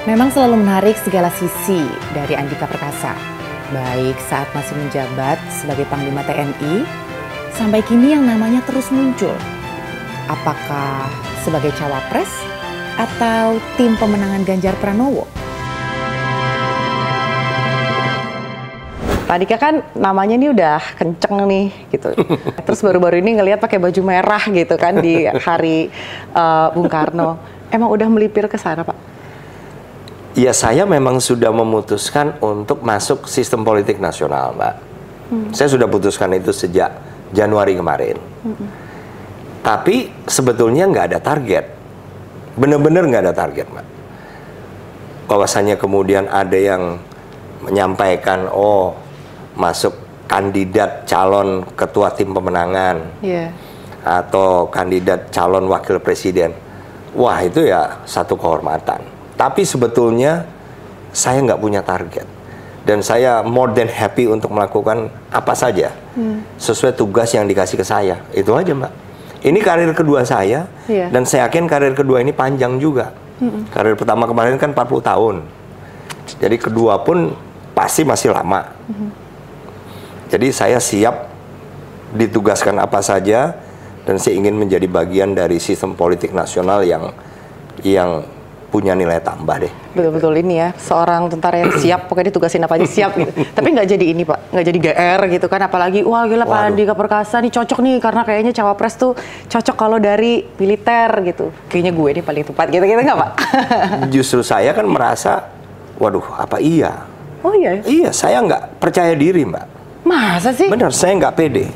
Memang selalu menarik segala sisi dari Andika Perkasa, baik saat masih menjabat sebagai Panglima TNI, sampai kini yang namanya terus muncul. Apakah sebagai cawapres atau tim pemenangan Ganjar Pranowo? Pak Andika kan namanya ini udah kenceng nih gitu. Terus baru-baru ini ngelihat pakai baju merah gitu kan di hari Bung Karno. Emang udah melipir ke sana, Pak? Ya, saya memang sudah memutuskan untuk masuk sistem politik nasional, Mbak. Saya sudah putuskan itu sejak Januari kemarin. Tapi sebetulnya nggak ada target. Bener-bener nggak ada target, Mbak. Bahwasannya kemudian ada yang menyampaikan, oh, masuk kandidat calon ketua tim pemenangan, atau kandidat calon wakil presiden. Wah, itu ya satu kehormatan. Tapi sebetulnya saya nggak punya target. Dan saya more than happy untuk melakukan apa saja sesuai tugas yang dikasih ke saya. Itu aja, Mbak. Ini karir kedua saya, dan saya yakin karir kedua ini panjang juga. Karir pertama kemarin kan 40 tahun. Jadi kedua pun pasti masih lama. Jadi saya siap ditugaskan apa saja, dan saya ingin menjadi bagian dari sistem politik nasional yang punya nilai tambah deh. Betul-betul ini ya, seorang tentara yang siap, pokoknya ditugasin apa aja siap gitu. Tapi nggak jadi ini, Pak, nggak jadi GR gitu kan, apalagi wah gila Pak Andika Perkasa nih cocok nih, karena kayaknya cawapres tuh cocok kalau dari militer gitu. Kayaknya gue nih paling tepat gitu-gitu nggak, Pak? Justru saya kan merasa, waduh, apa iya? Oh iya? Iya, saya nggak percaya diri, Mbak. Masa sih? Benar, saya nggak pede.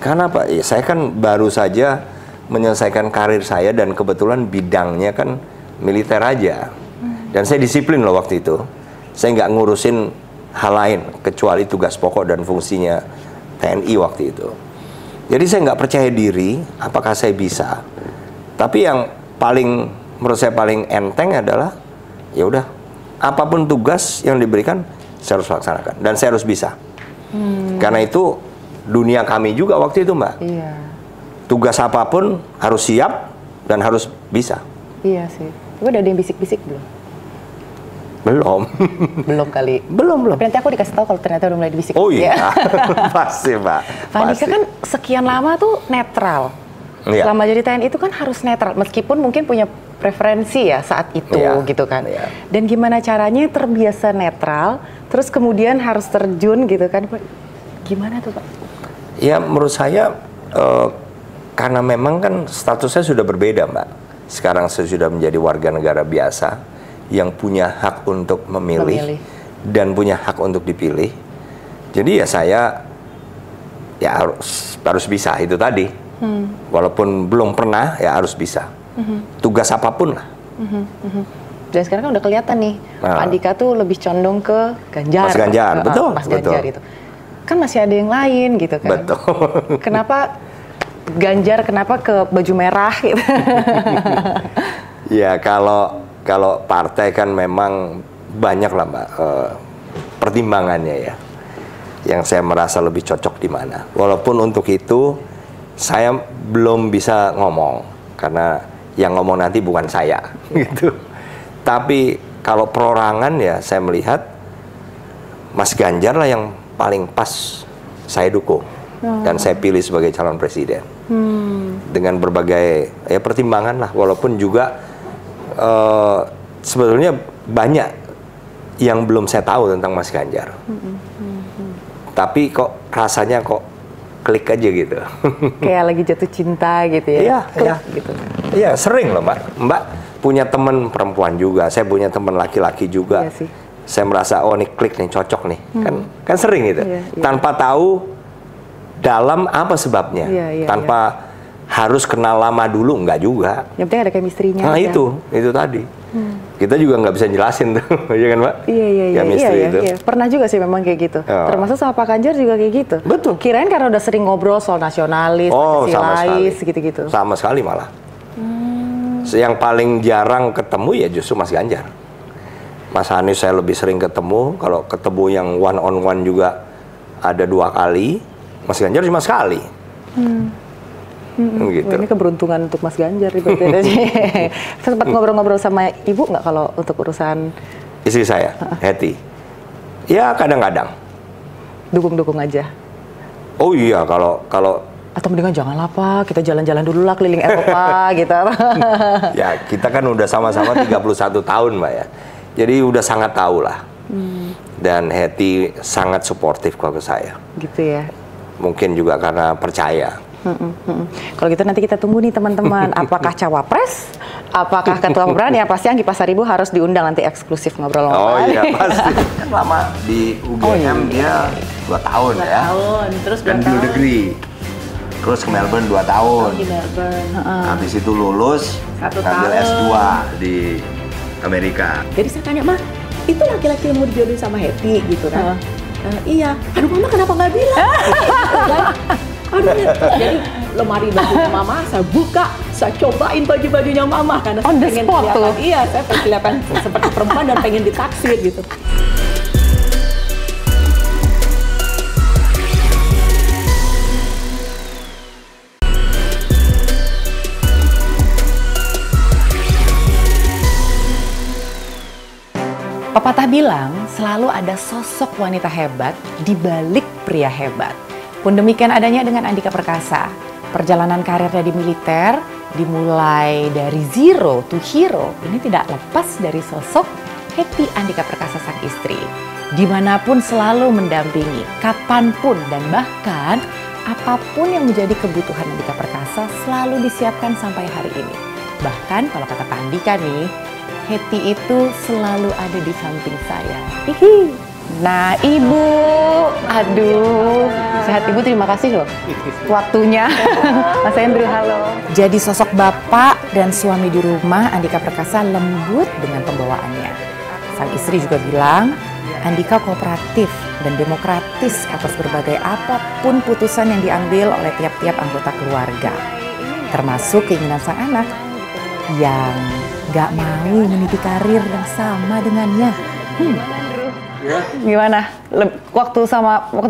Karena Pak, ya, saya kan baru saja menyelesaikan karir saya, dan kebetulan bidangnya kan militer aja. Dan saya disiplin loh waktu itu. Saya nggak ngurusin hal lain kecuali tugas pokok dan fungsinya TNI waktu itu. Jadi saya nggak percaya diri apakah saya bisa. Tapi yang paling, menurut saya paling enteng adalah, ya udah, apapun tugas yang diberikan saya harus laksanakan dan saya harus bisa. Karena itu dunia kami juga waktu itu, Mbak. Iya. Tugas apapun harus siap dan harus bisa. Iya sih. Tapi udah ada yang bisik-bisik belum? Belum. Belum kali. Belum. Tapi nanti aku dikasih tahu kalau ternyata udah mulai dibisik. Oh iya, pasti, Mbak. Pak Andika kan sekian lama tuh netral. Iya. Selama jadi TNI itu kan harus netral, meskipun mungkin punya preferensi ya saat itu gitu kan. Iya. Dan gimana caranya terbiasa netral, terus kemudian harus terjun gitu kan? Gimana tuh, Pak? Ya, menurut saya karena memang kan statusnya sudah berbeda, Mbak. Sekarang saya sudah menjadi warga negara biasa yang punya hak untuk memilih dan punya hak untuk dipilih. Jadi ya saya ya harus bisa itu tadi. Walaupun belum pernah, ya harus bisa. Tugas apapun lah. Dan sekarang kan udah kelihatan nih, Pak Andika tuh lebih condong ke Ganjar. Mas Ganjar, betul. Mas Ganjar itu. Kan masih ada yang lain gitu kan. Betul. Kenapa Ganjar, kenapa ke baju merah gitu? Ya, kalau partai kan memang banyak lah, Mbak, pertimbangannya ya. Yang saya merasa lebih cocok di mana. Walaupun untuk itu saya belum bisa ngomong karena yang ngomong nanti bukan saya gitu. Tapi kalau perorangan ya saya melihat Mas Ganjar lah yang paling pas saya dukung. Dan saya pilih sebagai calon presiden dengan berbagai ya pertimbangan lah, walaupun juga sebetulnya banyak yang belum saya tahu tentang Mas Ganjar, tapi kok rasanya kok klik aja gitu. Kayak lagi jatuh cinta gitu ya? Iya, gitu. Iya, sering loh, Mbak punya teman perempuan juga, saya punya teman laki-laki juga. Iya sih. Saya merasa oh ini klik nih, cocok nih, kan sering gitu, tanpa tahu dalam apa sebabnya, tanpa harus kenal lama dulu, enggak juga. Yang penting ada chemistry-nya. Nah itu tadi. Kita juga nggak bisa jelasin tuh, ya kan, Mbak? Iya. Pernah juga sih memang kayak gitu. Termasuk sama Pak Ganjar juga kayak gitu. Betul. Kirain karena udah sering ngobrol soal nasionalis, Pancasilais, gitu-gitu. Sama sekali malah. Yang paling jarang ketemu ya justru Mas Ganjar. Mas Anies saya lebih sering ketemu. Kalau ketemu yang one on one juga ada 2 kali. Mas Ganjar cuma sekali. Gitu. Ini keberuntungan untuk Mas Ganjar nih. Sempat ngobrol-ngobrol sama ibu nggak kalau untuk urusan Istri saya, Hetty. Ya kadang-kadang. Dukung-dukung aja. Oh iya, kalau Atau mendingan janganlah Pak, kita jalan-jalan dulu lah keliling Eropa gitu. ya kita kan udah sama-sama 31 tahun Mbak ya. Jadi udah sangat tahu lah. Dan Hetty sangat suportif ke saya. Gitu ya. Mungkin juga karena percaya. Kalau gitu nanti kita tunggu nih teman-teman, apakah cawapres, apakah ketua pemerintahan, ya pasti Anggi Pasaribu harus diundang nanti eksklusif ngobrol sama Oh Pak. iya pasti. Kan lama di UGM dia 2 tahun ya. 2 tahun, terus Dan dual degree. Terus ke Melbourne 2 tahun. di Melbourne. Habis itu lulus, 1 ngambil tahun. S2 di Amerika. Jadi saya tanya, "Ma, itu laki-laki yang mau dijodohin sama Hetty gitu kan?" Iya. Aduh, Mama kenapa nggak bilang? Aduh, jadi lemari bajunya Mama saya buka, saya cobain baju-bajunya Mama karena On the saya pengen spot kelihatan, tuh. iya, saya pengen kelihatan seperti perempuan dan pengen ditaksir gitu. Pepatah bilang selalu ada sosok wanita hebat di balik pria hebat. Pun demikian adanya dengan Andika Perkasa. Perjalanan karirnya di militer dimulai dari zero to hero. Ini tidak lepas dari sosok Hetty Andika Perkasa sang istri. Dimanapun selalu mendampingi, kapanpun dan bahkan apapun yang menjadi kebutuhan Andika Perkasa selalu disiapkan sampai hari ini. Bahkan kalau kata Pak Andika nih, Hetty itu selalu ada di samping saya. Hihi. Nah, Ibu, aduh, sehat Ibu, terima kasih loh waktunya. Mas Hendru, halo. Jadi sosok bapak dan suami di rumah, Andika Perkasa lembut dengan pembawaannya. Sang istri juga bilang, Andika kooperatif dan demokratis atas berbagai apapun putusan yang diambil oleh tiap-tiap anggota keluarga. Termasuk keinginan sang anak yang gak mau meniti karir yang sama dengannya. Ya, Gimana? Waktu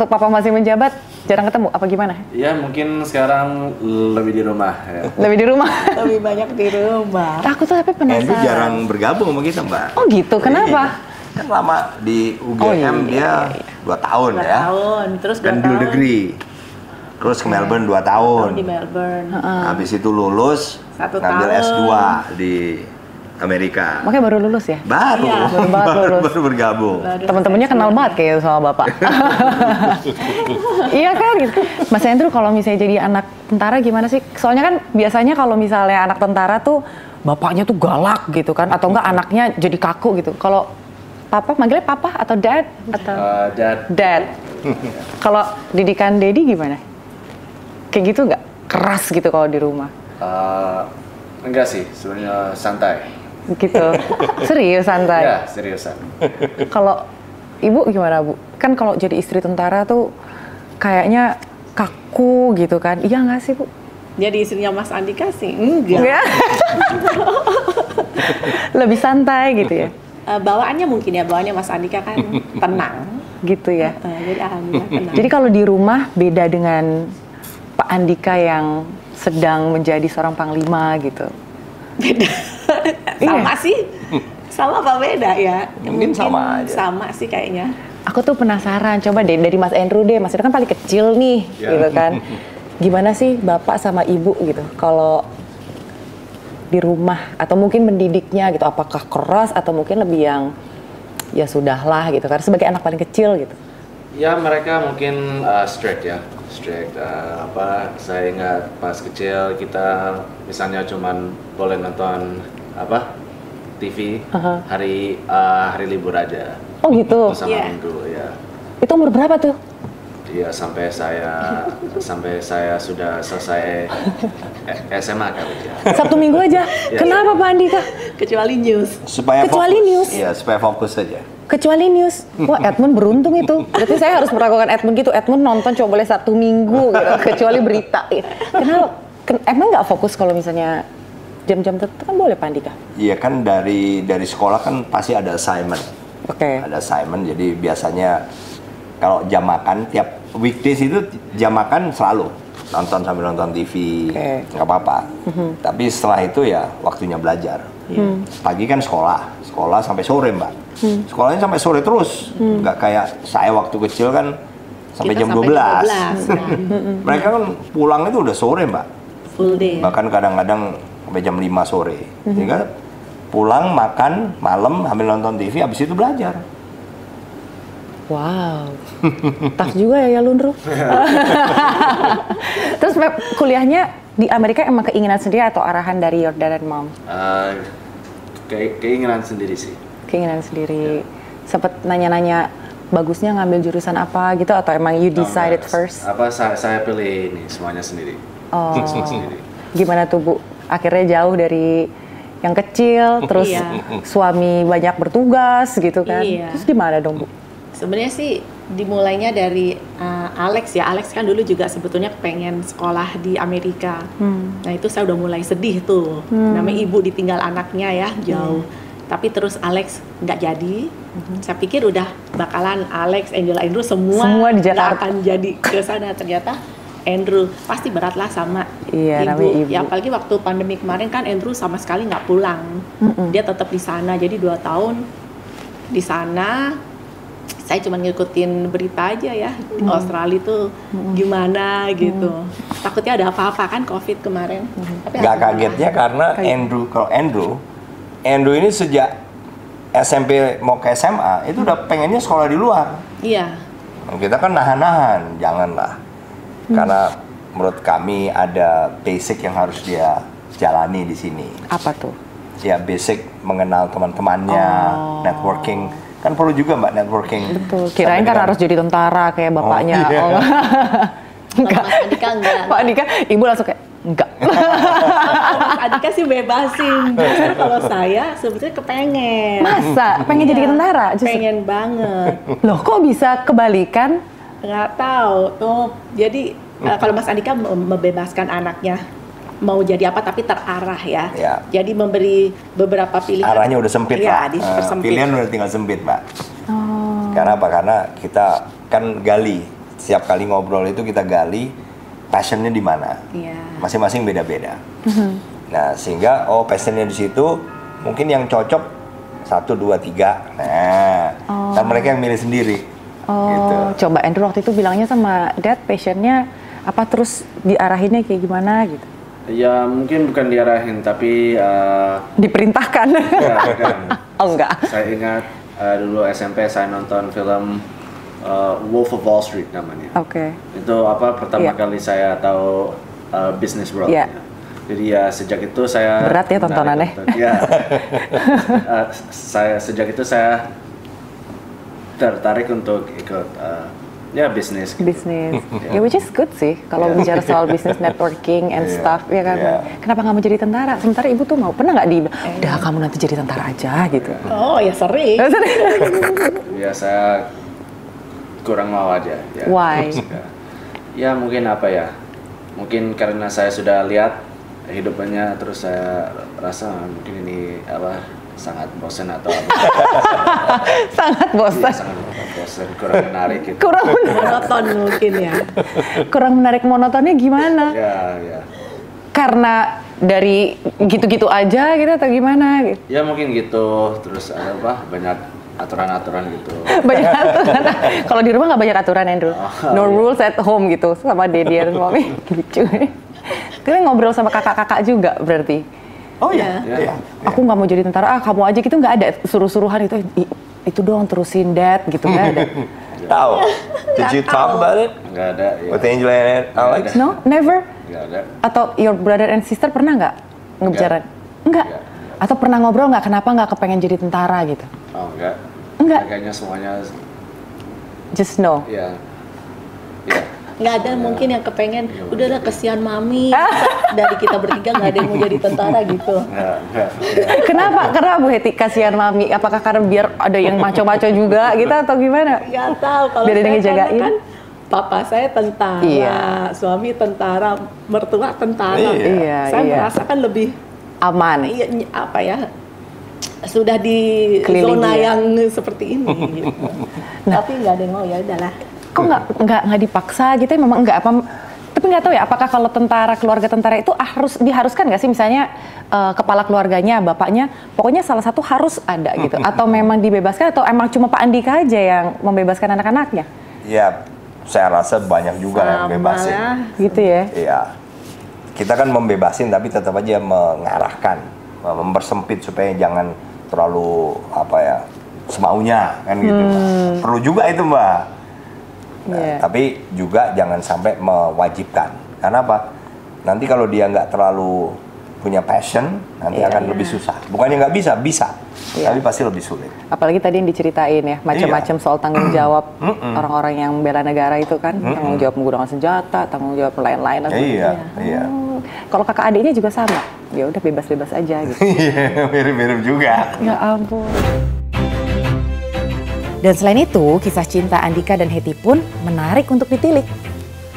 papa masih menjabat jarang ketemu apa gimana? ya mungkin sekarang lebih di rumah ya. Lebih di rumah. Lebih banyak di rumah. Aku tuh tapi Andrew penasaran. jarang bergabung sama kita Mbak. Oh gitu, kenapa? Iya. Kan lama di UGM Oh, iya, dia 2 tahun 2 ya. tahun, terus 2 Dan dual tahun degree. Terus ke Melbourne 2 tahun. di Melbourne. Habis itu lulus, 1 ngambil tahun. S2 di Amerika. Makanya baru lulus ya? Baru, Iya. Baru banget lulus. baru bergabung. Teman-temannya kenal banget kayak sama bapak. Iya kan gitu. Mas Hendru kalau misalnya jadi anak tentara gimana sih? Soalnya kan biasanya kalau misalnya anak tentara tuh bapaknya tuh galak gitu kan, atau enggak anaknya jadi kaku gitu. Kalau papa manggilnya papa atau dad atau Dan dad. Kalau didikan Dedi gimana? Kayak gitu nggak? Keras gitu kalau di rumah? enggak sih, sebenarnya santai. Gitu. Serius santai? Ya, seriusan. Kalau ibu gimana bu? Kan kalau jadi istri tentara tuh kayaknya kaku gitu kan? Iya nggak sih bu? Jadi istrinya Mas Andika sih enggak. Ya. Lebih santai gitu ya? Bawaannya mungkin ya, bawaannya Mas Andika kan tenang. Gitu ya? Jadi alhamdulillah tenang. Jadi kalau di rumah beda dengan Pak Andika yang sedang menjadi seorang panglima gitu? Beda. Sama sih. Sama apa beda ya? Mungkin sama aja. Sama sih kayaknya. Aku tuh penasaran, coba deh dari Mas Andrew deh, Mas Andrew kan paling kecil nih, Ya. gitu kan. Gimana sih bapak sama ibu gitu, kalau di rumah atau mungkin mendidiknya gitu, apakah keras atau mungkin lebih yang ya sudahlah gitu kan, sebagai anak paling kecil gitu. Ya mereka mungkin strict ya, strict. Saya ingat pas kecil kita misalnya cuman boleh nonton TV hari libur aja. Oh gitu. Sama Iya. minggu ya. Itu umur berapa tuh? Iya sampai saya sudah selesai SMA kali ya. Sabtu Minggu aja. Ya. Kenapa Pak Andika? Kecuali news. Supaya Kecuali fokus. news. Iya, supaya fokus saja. Kecuali news. Wah, Edmund beruntung itu. Berarti saya harus meragukan Edmund gitu. Edmund nonton coba boleh Sabtu Minggu gitu. Kecuali berita. Kenapa? Emang nggak fokus kalau misalnya jam-jam tertentu kan boleh Pak Andika? Iya kan dari sekolah kan pasti ada assignment. Oke. Ada assignment, jadi biasanya kalau jam makan tiap weekdays itu jam makan selalu nonton sambil nonton TV, Oke. nggak apa-apa. Tapi setelah itu ya waktunya belajar. Pagi kan sekolah sampai sore Mbak. Sekolahnya sampai sore terus, nggak kayak saya waktu kecil kan sampai Kita jam sampai 12. kan. Mereka kan pulang itu udah sore Mbak. Full day. Bahkan kadang-kadang sampai jam 5 sore. Sehingga pulang, makan, malam, sambil nonton TV, habis itu belajar. Wow, tough juga ya Lundru. Terus kuliahnya di Amerika emang keinginan sendiri atau arahan dari your dad and mom? Keinginan sendiri sih. Keinginan sendiri. Sempet nanya-nanya bagusnya ngambil jurusan apa gitu atau emang you decided first? Apa saya pilih ini semuanya sendiri. Oh, Semua sendiri. gimana tuh Bu? Akhirnya jauh dari yang kecil, terus Iya. suami banyak bertugas gitu kan? Iya. Terus gimana dong Bu? Sebenarnya sih dimulainya dari Alex ya. Alex kan dulu juga sebetulnya pengen sekolah di Amerika. Nah itu saya udah mulai sedih tuh. Namanya ibu ditinggal anaknya ya jauh. Tapi terus Alex nggak jadi. Saya pikir udah bakalan Alex, Angel, Andrew semua Di nggak Jakarta. akan jadi ke sana. Ternyata Andrew pasti berat lah sama Iya, namanya ibu. Ya apalagi waktu pandemi kemarin kan Andrew sama sekali nggak pulang. Dia tetap di sana. Jadi 2 tahun di sana. Saya cuma ngikutin berita aja ya di Australia tuh gimana gitu. Takutnya ada apa-apa kan COVID kemarin. Tapi Nggak alhamdulillah. kagetnya karena Andrew ini sejak SMP mau ke SMA itu udah pengennya sekolah di luar. Iya. Kita kan nahan-nahan, janganlah. Karena menurut kami ada basic yang harus dia jalani di sini. Apa tuh? Ya basic mengenal teman-temannya, networking. Kan perlu juga Mbak networking. Betul. Kirain kan Sampai harus jadi tentara kayak bapaknya. iya. Oh. Kalau Mas Andika enggak. Pak Andika, ibu langsung kayak enggak. Mas Andika sih bebasin. Justru kalau saya sebetulnya kepengen. Masa pengen jadi Iya, tentara? Justru. Pengen banget. Loh kok bisa kebalikan? Nggak tahu tuh. Jadi kalau Mas Andika membebaskan anaknya mau jadi apa tapi terarah ya. Ya. Jadi memberi beberapa pilihan. Arahnya udah sempit ya, Pak. dipersempit. Pilihan udah tinggal sempit Mbak. Oh. Karena apa? Karena kita kan gali. Setiap kali ngobrol itu kita gali passionnya di mana. Iya. Masing-masing beda-beda. Nah, sehingga passionnya di situ mungkin yang cocok 1, 2, 3. Nah, dan mereka yang milih sendiri. Oh, Gitu. coba Andrew waktu itu bilangnya sama Dad passionnya apa terus diarahinnya kayak gimana gitu? Ya mungkin bukan diarahin tapi Diperintahkan? ya, kan. Oh enggak. Saya ingat dulu SMP saya nonton film Wolf of Wall Street namanya. Oke. Itu apa Iya. pertama kali saya tahu Business World. Iya. Jadi ya sejak itu saya Berat ya tontonannya. Ya. Sejak itu saya tertarik untuk ikut ya bisnis. Gitu. Bisnis. Ya which is good sih kalau bicara soal bisnis networking and Iya, stuff ya kan. iya. Kenapa nggak mau jadi tentara? Sementara ibu tuh mau pernah nggak udah kamu nanti jadi tentara aja gitu. Oh ya sering. Ya saya kurang mau aja. Ya. Why? Ya mungkin apa ya? Mungkin karena saya sudah lihat hidupnya terus saya rasa mungkin ini apa sangat bosan atau apa. Sangat Iya, bosan. sangat bosan, kurang menarik gitu. Kurang Monoton mungkin ya. kurang menarik monotonnya gimana? Ya. Karena dari gitu-gitu aja gitu atau gimana gitu? Ya mungkin gitu. Terus ada apa? Banyak aturan-aturan gitu. Banyak aturan. Kalau di rumah nggak banyak aturan Andrew. No iya. rules at home gitu sama Daddy dan Mommy. Lucu. Kita ngobrol sama kakak-kakak juga berarti. Oh iya. Iya. Iya. Aku nggak mau jadi tentara, kamu aja gitu nggak ada suruh-suruhan itu dong terusin Dad gitu nggak ada. Tahu. Did you talk about it Nggak ada. Ya. with Angel and Alex? No, never. Nggak ada. Atau your brother and sister pernah nggak ngebicara? Enggak. Nggak. Atau pernah ngobrol nggak kenapa nggak kepengen jadi tentara gitu? Oh enggak. Enggak. Kayaknya semuanya Just no. ya. Ya. Nggak ada mungkin yang kepengen udahlah kesian mami dari kita bertiga nggak ada yang mau jadi tentara gitu. Nggak. Kenapa Bu Heti kasihan Mami? Apakah karena biar ada yang maco-maco juga gitu atau gimana? Nggak tahu kalau Biar ada yang saya karena ngejagain. kan papa saya tentara, Iya. suami tentara, mertua tentara. Iya, Saya iya. merasakan lebih Aman. iya, apa ya sudah di Keliling zona dia. yang seperti ini gitu. Tapi nggak ada yang mau ya udahlah. Kok nggak dipaksa gitu? Memang nggak apa? Tapi nggak tahu ya, apakah kalau keluarga tentara itu diharuskan nggak sih, misalnya kepala keluarganya, bapaknya, pokoknya salah satu harus ada gitu, atau memang dibebaskan, atau emang cuma Pak Andika aja yang membebaskan anak-anaknya? Ya, saya rasa banyak juga yang bebasin. Gitu ya? Iya. Kita kan membebasin, tapi tetap aja mengarahkan, mempersempit supaya jangan terlalu semaunya kan gitu, Mbak. Perlu juga itu, Mbak. Tapi juga jangan sampai mewajibkan. Karena apa? Nanti kalau dia nggak terlalu punya passion, nanti akan lebih susah. Bukannya nggak bisa, tapi pasti lebih sulit. Apalagi tadi yang diceritain ya, macam-macam soal tanggung jawab orang-orang yang bela negara itu kan, tanggung jawab menggunakan senjata, tanggung jawab lain-lain. Iya. Kalau kakak adiknya juga sama, ya udah bebas-bebas aja gitu. Iya, mirip-mirip juga. Ya ampun. Dan selain itu, kisah cinta Andika dan Hetty pun menarik untuk ditilik.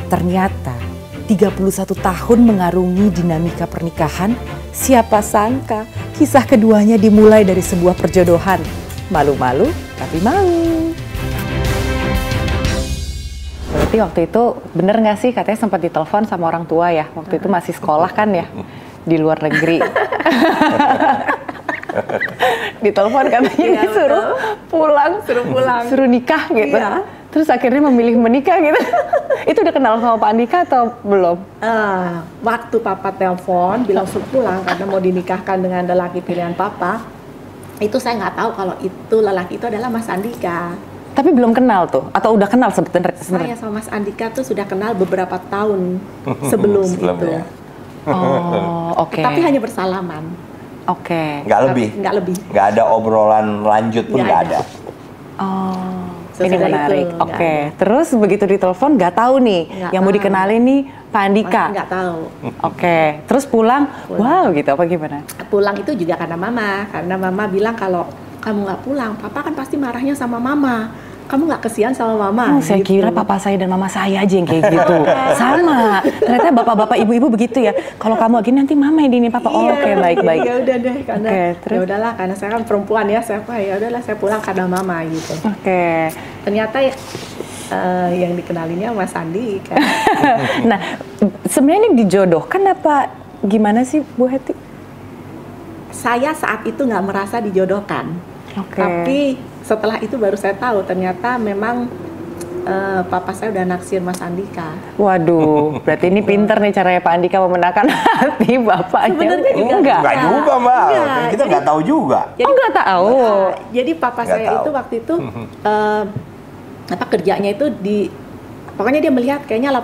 Ternyata 31 tahun mengarungi dinamika pernikahan, siapa sangka kisah keduanya dimulai dari sebuah perjodohan. Malu-malu tapi mau. Berarti waktu itu bener nggak sih katanya sempat ditelepon sama orang tua ya? Waktu itu masih sekolah kan ya, di luar negeri. Ditelepon katanya disuruh pulang, suruh nikah gitu. Terus akhirnya memilih menikah gitu. Itu udah kenal sama Pak Andika atau belum? Waktu papa telepon bilang suruh pulang karena mau dinikahkan dengan lelaki pilihan papa, itu saya nggak tahu kalau itu lelaki itu adalah Mas Andika. Tapi belum kenal tuh? Atau udah kenal sebenarnya? Saya sama Mas Andika tuh sudah kenal beberapa tahun sebelum itu. Oh, oke. Tapi hanya bersalaman. Oke. Nggak lebih. Nggak ada obrolan lanjut pun nggak ada. Oh. Sesudah ini menarik. Oke. Terus begitu ditelepon nggak tahu nih yang mau dikenalin nih Pak Andika. Nggak tahu. Oke. Terus pulang, wow gitu apa gimana? Pulang itu juga karena mama bilang kalau kamu nggak pulang, papa kan pasti marahnya sama mama. Kamu nggak kesian sama mama? Saya kira papa saya dan mama saya aja yang kayak gitu. Sama. Ternyata bapak-bapak, ibu-ibu begitu ya. Kalau kamu gini nanti mama yang ini papa. Oh, oke, baik-baik. Ya udah deh, karena ya udahlah, karena saya kan perempuan ya, ya udahlah saya pulang karena mama gitu. Oke. Ternyata yang dikenalinnya Mas Andi kan. Nah, sebenarnya ini dijodohkan apa gimana sih Bu Hetty? Saya saat itu nggak merasa dijodohkan. Tapi setelah itu baru saya tahu ternyata memang papa saya udah naksir Mas Andika. Waduh, berarti ini pinter nih caranya Pak Andika memenangkan hati bapaknya. Sebenarnya enggak juga, Mbak. Kita nggak tahu juga. Jadi, nggak tahu. Jadi papa saya itu waktu itu kerjanya itu pokoknya dia melihat kayaknya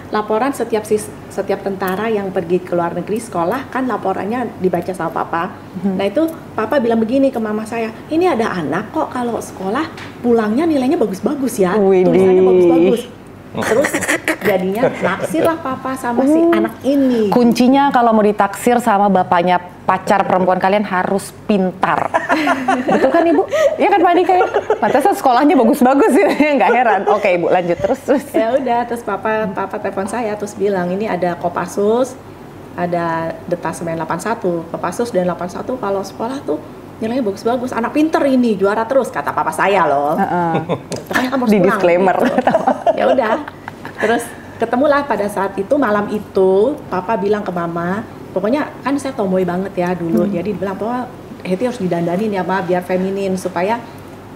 laporan setiap tentara yang pergi ke luar negeri sekolah kan laporannya dibaca sama papa. Nah itu papa bilang begini ke mama saya, ini ada anak kok kalau sekolah pulangnya nilainya bagus-bagus ya, tulisannya bagus-bagus. Terus jadinya naksir lah papa sama si anak ini. Kuncinya kalau mau ditaksir sama bapaknya pacar perempuan kalian harus pintar. Betul kan Ibu? Iya kan Pak Andika ya? Pantesan sekolahnya bagus-bagus ya, nggak heran. Oke Ibu lanjut terus. Ya udah, terus papa telepon saya terus bilang ini ada Kopassus, ada Detasemen 81, Kopassus dan 81 kalau sekolah tuh nilainya bagus-bagus, anak pinter ini juara terus kata papa saya loh. Ternyata kamu harus di pulang, disclaimer. Gitu. Ya udah, terus ketemulah pada saat itu malam itu papa bilang ke mama, pokoknya kan saya tomboy banget ya dulu, jadi dibilang bahwa Hetty harus didandanin ya Ma biar feminin supaya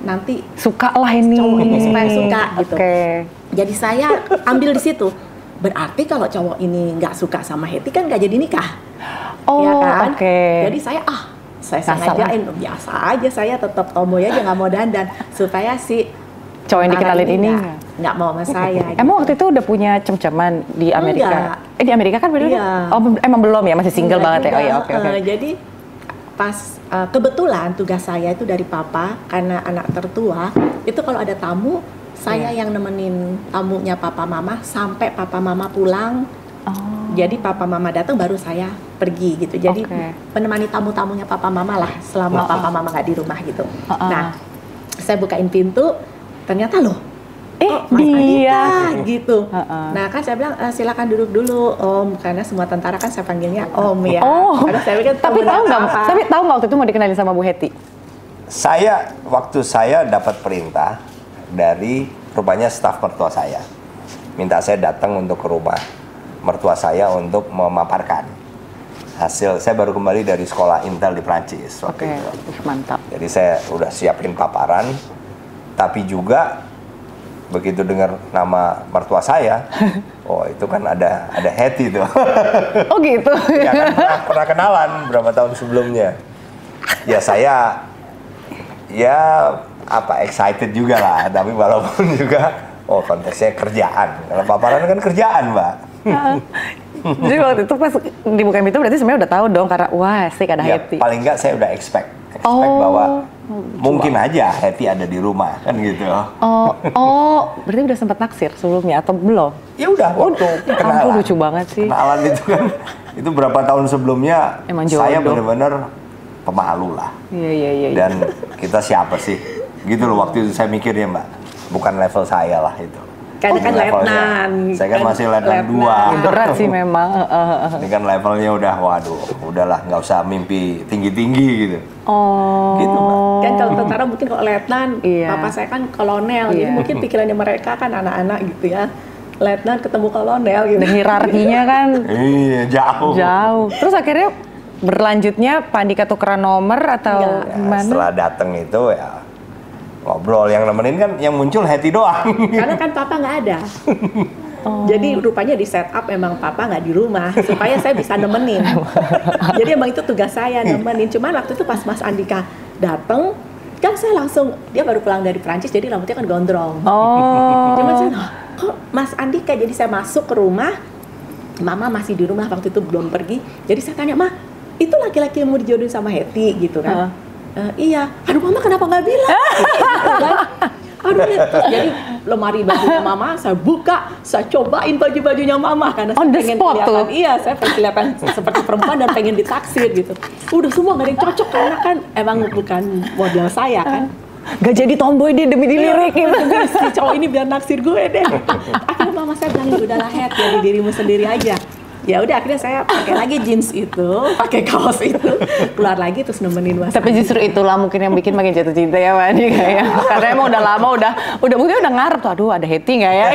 nanti suka lah ini cowok ini supaya suka gitu. Jadi saya ambil di situ. Berarti kalau cowok ini nggak suka sama Hetty kan nggak jadi nikah. Ya kan? Jadi saya sengajain biasa aja, saya tetap tomboy aja nggak mau dandan supaya si cowok yang dikenalin ini nggak mau sama saya. Emang waktu itu udah punya cem-ceman di Amerika? Enggak. Di Amerika kan bener? Iya. Oh emang belum ya, masih single banget ya? Oh ya oke. Jadi pas kebetulan tugas saya itu dari papa karena anak tertua itu kalau ada tamu saya yang nemenin tamunya papa mama sampai papa mama pulang. Jadi papa mama datang baru saya pergi gitu. Jadi menemani tamu-tamunya papa mama lah selama papa mama nggak di rumah gitu. Nah saya bukain pintu ternyata loh Mas Andika gitu. Nah kan saya bilang silakan duduk dulu Om, karena semua tentara kan saya panggilnya Om ya. Karena saya pikir tapi tahu nggak waktu itu mau dikenalin sama Bu Hetty? Waktu saya dapat perintah dari rupanya staf mertua saya. minta saya datang untuk ke rumah mertua saya untuk memaparkan hasil. Saya baru kembali dari sekolah Intel di Prancis waktu itu. Mantap. Jadi saya udah siapin paparan, tapi juga begitu dengar nama mertua saya, oh itu kan ada Hetty tuh. Oh gitu. Ya kan pernah kenalan berapa tahun sebelumnya. Ya saya excited juga lah, tapi walaupun juga konteksnya kerjaan. Kalau paparan kan kerjaan, Mbak. Jadi waktu itu pas dibuka itu berarti sebenarnya udah tahu dong karena wah sih ada Ya, Hetty. paling nggak saya udah expect bahwa mungkin aja Hetty ada di rumah kan gitu. Berarti udah sempat naksir sebelumnya atau belum? Ya udah waktu kenalan. Ampun, lucu banget sih. Kenalan itu kan itu berapa tahun sebelumnya Emang saya jodoh. benar-benar pemalu lah. Iya. Dan kita siapa sih? Gitu loh waktu itu saya mikirnya, Mbak. Bukan level saya lah itu. Karena kan Levelnya. letnan. Saya kan masih letnan 2. Berat sih memang. Ini kan levelnya udah, waduh, udahlah nggak usah mimpi tinggi-tinggi gitu. Gitu, Mbak. Kan kalau tentara mungkin kalau letnan, Iya. papa saya kan kolonel, jadi Iya. mungkin pikirannya mereka kan anak-anak gitu ya. Letnan ketemu kolonel gitu. Dan hierarkinya kan Iya, jauh. jauh. Terus akhirnya berlanjutnya Pak Andika tukeran nomor atau Ya, gimana? setelah datang itu ya ngobrol, yang nemenin kan yang muncul Hetty doang. Karena kan papa nggak ada. Jadi rupanya di setup memang papa nggak di rumah supaya saya bisa nemenin. Jadi emang itu tugas saya nemenin. Cuman waktu itu pas Mas Andika datang, kan saya langsung, dia baru pulang dari Prancis jadi rambutnya kan gondrong. Cuman saya, kok Mas Andika? Jadi saya masuk ke rumah, Mama masih di rumah waktu itu belum pergi. Jadi saya tanya, Ma, itu laki-laki yang mau dijodohin sama Hetty gitu kan? Iya. Aduh, Mama kenapa nggak bilang? Gitu kan? Aduh, terus jadi lemari bajunya Mama saya buka, saya cobain baju-bajunya Mama karena saya On the pengen spot kelihatan, tuh? iya, saya pengen kelihatan seperti perempuan dan pengen ditaksir gitu. Udah semua nggak ada yang cocok karena kan emang bukan model saya kan. Gak jadi tomboy dia demi dilirik gitu. Si cowok ini biar naksir gue deh. Akhirnya Mama saya bilang, udahlah Het, jadi dirimu sendiri aja. Ya udah, akhirnya saya pakai lagi jeans itu, pakai kaos itu, keluar lagi terus nemenin Mas. Tapi justru itulah mungkin yang bikin makin jatuh cinta ya Pak Andika ya. Karena emang udah lama mungkin udah ngarep tuh, aduh ada Hetty nggak ya?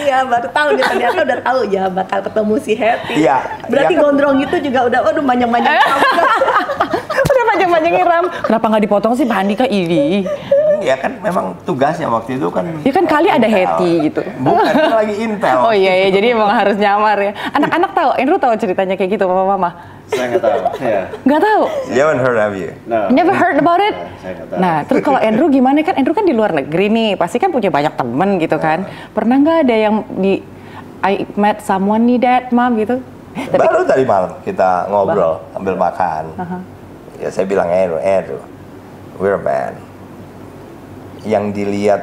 Iya, baru tahu dia ternyata udah tahu ya bakal ketemu si Hetty. Iya. Berarti Iya. gondrong itu juga udah, waduh manjang-manjang. Udah panjang-panjangin ram. Kenapa nggak dipotong sih Pak Andika ini? Ya kan memang tugasnya waktu itu kan. Ya kan kali ada Intel. Hetty gitu. Bukan, kan lagi Intel. Oh iya, jadi emang harus nyamar ya. Anak-anak tahu, Andrew tahu ceritanya kayak gitu mama-mama? Saya nggak tahu. Ya. Nggak tahu? You haven't heard, have you? No. Never heard about it? Saya nggak tahu. Nah, terus kalau Andrew gimana? Kan Andrew kan di luar negeri nih, pasti kan punya banyak temen gitu kan. Pernah nggak ada yang I met someone nih dad, mom gitu? Baru tadi malam kita ngobrol, ambil makan. Ya saya bilang, Andrew, we're a man. Yang dilihat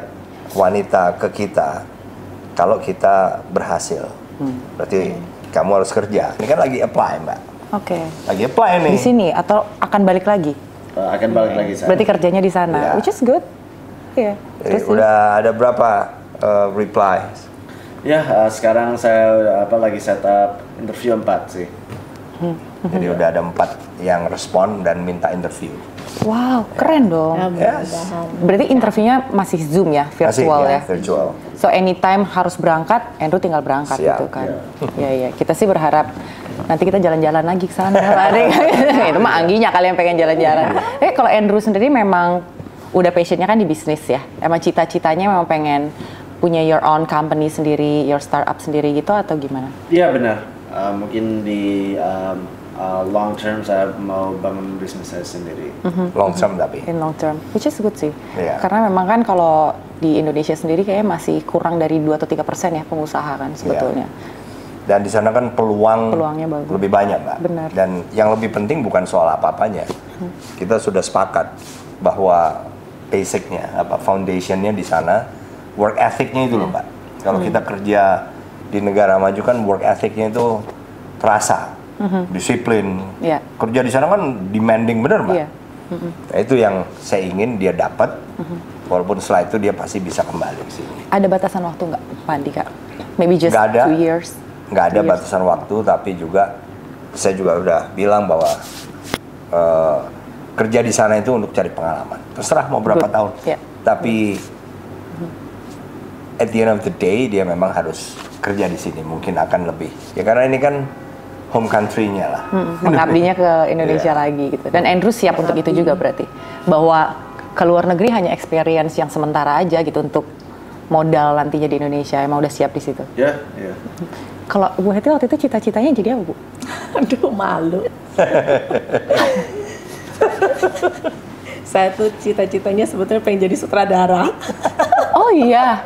wanita ke kita, kalau kita berhasil, berarti kamu harus kerja. Ini kan lagi apply, Mbak. Oke. Lagi apply nih. Di sini atau akan balik lagi? Akan balik lagi saya. Berarti kerjanya di sana, Iya. which is good. Iya. Jadi udah ada berapa replies? Ya, sekarang saya lagi setup interview 4 sih. Jadi udah ada 4 yang respon dan minta interview. Wow, keren dong. Yes. Berarti interviewnya masih Zoom ya, virtual Masih, ya? virtual. So anytime harus berangkat, Andrew tinggal berangkat Siap. gitu kan? Iya. Kita sih berharap nanti kita jalan-jalan lagi ke sana, Pak Adik. Itu mah Angginya kali yang pengen jalan-jalan. Kalau Andrew sendiri memang udah passionnya kan di bisnis ya? Emang cita-citanya memang pengen punya your own company sendiri, your startup sendiri gitu atau gimana? Iya benar. Mungkin di long term saya mau bangun bisnis saya sendiri. Long term tapi. In long term, which is good sih. Iya. Karena memang kan kalau di Indonesia sendiri kayaknya masih kurang dari 2 atau 3% ya pengusaha kan sebetulnya. Dan di sana kan Peluangnya bagus. lebih banyak, Mbak. Benar. Dan yang lebih penting bukan soal apa-apanya. Kita sudah sepakat bahwa basicnya, foundationnya di sana, work ethicnya itu loh, Mbak. Kalau kita kerja di negara maju kan work ethicnya itu terasa, disiplin. Iya. Kerja di sana kan demanding bener, Mbak. Iya. Nah, itu yang saya ingin dia dapat. Walaupun setelah itu dia pasti bisa kembali ke sini. Ada batasan waktu nggak, Pak Andika? Maybe just Nggak ada. 2 years? Nggak ada 2 years. batasan waktu, tapi juga saya juga udah bilang bahwa kerja di sana itu untuk cari pengalaman. Terserah mau berapa Good. tahun. Yeah. Tapi at the end of the day dia memang harus kerja di sini, mungkin akan lebih. Ya karena ini kan home country-nya lah. Mengabdinya ke Indonesia lagi gitu. Dan Andrew siap untuk itu juga berarti. Bahwa ke luar negeri hanya experience yang sementara aja gitu untuk modal nantinya di Indonesia. Emang udah siap di situ. Ya, ya. Kalau Bu Hetty waktu itu cita-citanya jadi apa, Bu? Aduh, malu. Saya tuh cita-citanya sebetulnya pengen jadi sutradara. Oh iya.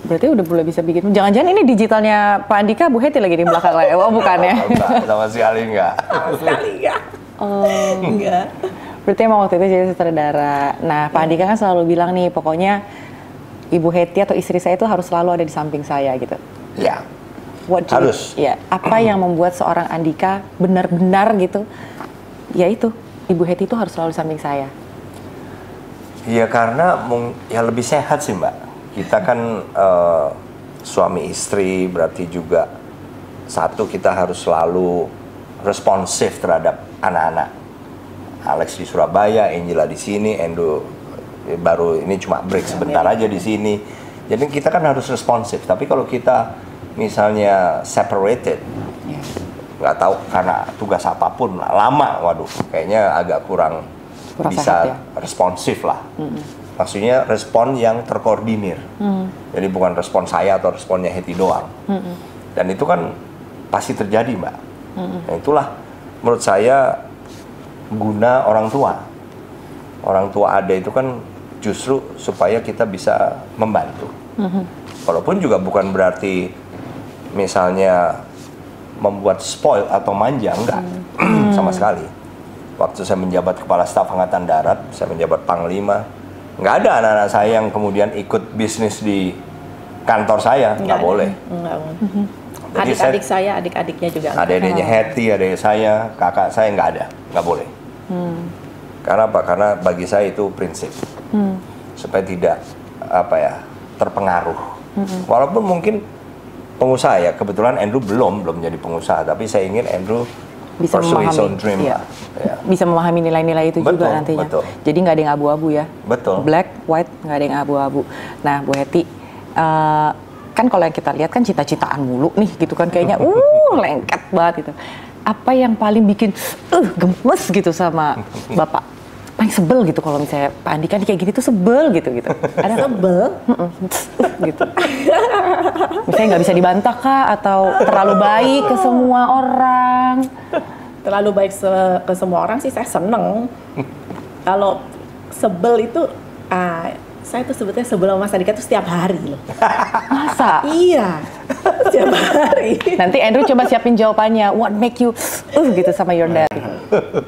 Berarti udah mulai bisa bikin. Jangan-jangan ini digitalnya Pak Andika, Bu Hetty lagi di belakang lah. Oh bukan ya? Enggak, sama sekali enggak. Sama sekali enggak. Oh. Enggak. Berarti emang waktu itu jadi sutradara. Nah, Pak Andika kan selalu bilang nih, pokoknya Ibu Hetty atau istri saya itu harus selalu ada di samping saya gitu. Ya. Harus. Ya. Apa yang membuat seorang Andika benar-benar gitu? Ya itu, Ibu Hetty itu harus selalu di samping saya. Ya karena ya lebih sehat sih Mbak. Kita kan suami istri, berarti juga satu kita harus selalu responsif terhadap anak-anak. Alex di Surabaya, Angela di sini, Endo baru ini cuma break sebentar aja di sini. Jadi kita kan harus responsif. Tapi kalau kita misalnya separated, nggak tahu karena tugas apapun lama, waduh, kayaknya agak kurang bisa sehat, ya? Responsif lah. Maksudnya respon yang terkoordinir. Jadi bukan respon saya atau responnya Hetty doang. Dan itu kan pasti terjadi Mbak. Nah, itulah menurut saya guna orang tua. Orang tua ada itu kan justru supaya kita bisa membantu. Walaupun juga bukan berarti misalnya membuat spoil atau manja, enggak. Sama sekali. Waktu saya menjabat Kepala Staf Angkatan Darat, saya menjabat Panglima, nggak ada anak-anak saya yang kemudian ikut bisnis di kantor saya, nggak boleh. Adik-adik saya, adik-adiknya juga. Adik-adiknya Hetty, adik saya, kakak saya nggak ada, nggak boleh. Karena apa? Karena bagi saya itu prinsip supaya tidak terpengaruh. Walaupun mungkin pengusaha ya, kebetulan Andrew belum jadi pengusaha, tapi saya ingin Andrew bisa memahami, dream, iya. Bisa memahami nilai-nilai itu betul, juga nantinya. Betul. Jadi nggak ada yang abu-abu ya. Betul. Black, white, nggak ada yang abu-abu. Nah, Bu Hetty, kan kalau yang kita lihat kan cita-citaan mulu nih, gitu kan kayaknya, lengket banget gitu. Apa yang paling bikin gemes gitu sama Bapak? Paling sebel gitu kalau misalnya Pak Andika kayak gini tuh sebel gitu. Ada sebel? Gitu. Misalnya nggak bisa dibantah kah, atau terlalu baik ke semua orang? Terlalu baik ke semua orang sih saya seneng. Kalau sebel itu, saya tuh sebetulnya sebel sama Mas Andika tuh setiap hari loh. Masa? Iya, setiap hari. Nanti Andrew coba siapin jawabannya. What make you gitu sama your dad?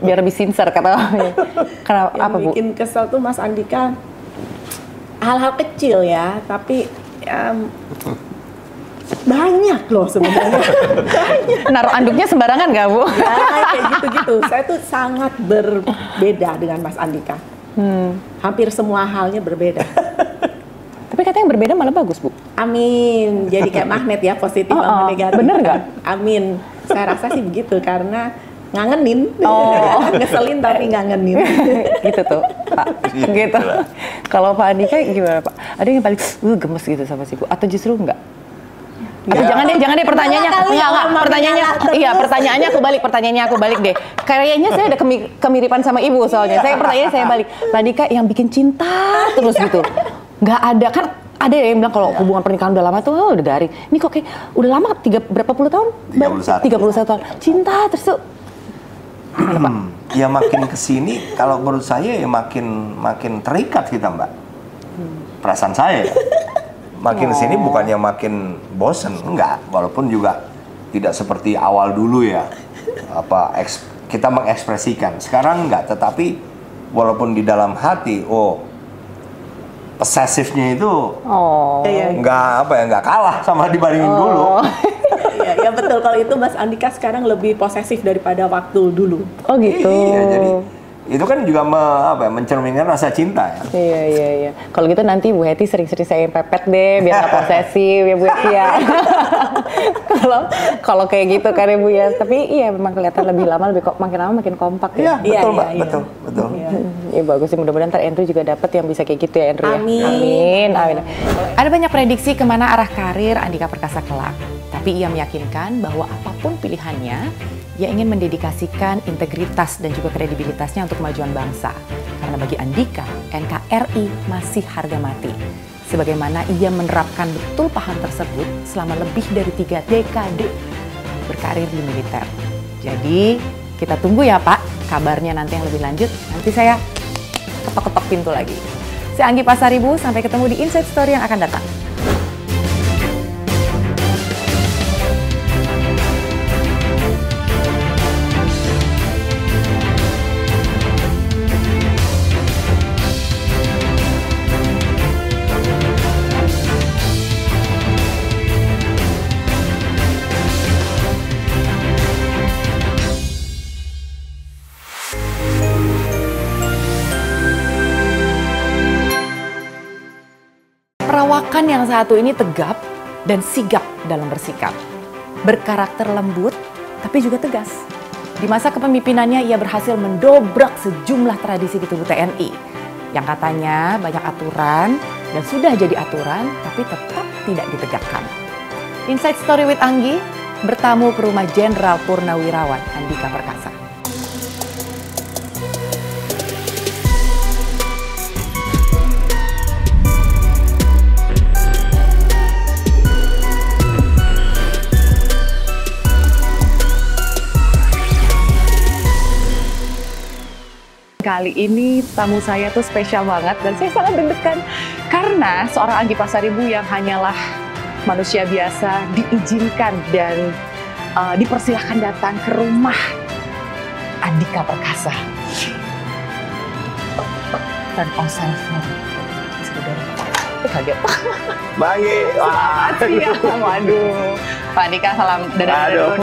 Biar lebih sincere kata. Karena apa Bu? Bikin kesel tuh Mas Andika hal-hal kecil ya, tapi banyak loh sebenarnya. Naruh anduknya sembarangan nggak Bu? Ya, kayak gitu-gitu. Saya tuh sangat berbeda dengan Mas Andika. Hampir semua halnya berbeda. Tapi katanya yang berbeda malah bagus Bu. Amin. Jadi kayak magnet ya, positif sama negatif. Bener nggak? Amin. Saya rasa sih begitu karena ngangenin. Ngeselin tapi ngangenin. Gitu tuh Pak. Gitu. Kalau Pak Andika gimana Pak? Ada yang paling gemes gitu sama si Bu? Atau justru enggak? Atau jangan deh pertanyaannya. Enggak, pertanyaannya aku balik deh. Kayaknya saya ada kemiripan sama Ibu soalnya. Pertanyaannya saya balik. Pak Andika yang bikin cinta terus gitu. Nggak ada kan, ada yang bilang kalau hubungan pernikahan udah lama tuh udah garing. Ini kok kayak udah lama berapa puluh tahun? 31 tahun. Cinta terus tuh. Ya makin kesini kalau menurut saya ya makin terikat kita Mbak. Perasaan saya ya. Makin kesini bukannya makin bosen, enggak. Walaupun juga tidak seperti awal dulu ya. Kita mengekspresikan. Sekarang enggak, tetapi walaupun di dalam hati, posesifnya itu nggak kalah sama dibandingin dulu. Ya betul, kalau itu Mas Andika sekarang lebih posesif daripada waktu dulu. Oh gitu. Iya, jadi itu kan juga mencerminkan rasa cinta ya. Iya. Kalau gitu nanti Bu Hetty sering-sering saya pepet deh biar nggak posesif ya Bu Hetty ya. Kalau kayak gitu kan ya Bu ya. Tapi iya memang kelihatan lebih lama makin lama makin kompak ya. Iya, betul Mbak, betul. Ya bagus sih, mudah-mudahan ntar Andrew juga dapat yang bisa kayak gitu ya Andrew ya. Amin. Amin. Ada banyak prediksi kemana arah karir Andika Perkasa kelak. Tapi ia meyakinkan bahwa apapun pilihannya, ia ingin mendedikasikan integritas dan juga kredibilitasnya untuk kemajuan bangsa. Karena bagi Andika, NKRI masih harga mati. Sebagaimana ia menerapkan betul paham tersebut selama lebih dari 3 dekade berkarir di militer. Jadi kita tunggu ya Pak, kabarnya nanti yang lebih lanjut. Nanti saya ketok-ketok pintu lagi. Saya Anggi Pasaribu, sampai ketemu di Inside Story yang akan datang. Perawakan yang satu ini tegap dan sigap dalam bersikap. Berkarakter lembut, tapi juga tegas. Di masa kepemimpinannya, ia berhasil mendobrak sejumlah tradisi di tubuh TNI. Yang katanya banyak aturan dan sudah jadi aturan, tapi tetap tidak ditegakkan. Inside Story with Anggi bertamu ke rumah Jenderal Purnawirawan Andika Perkasa. Kali ini tamu saya tuh spesial banget dan saya sangat deg-degan karena seorang Anggi Pasaribu yang hanyalah manusia biasa diizinkan dan dipersilahkan datang ke rumah Andika Perkasa. Dan kaget. Bagi, Waduh, Pak Andika salam dari dulu.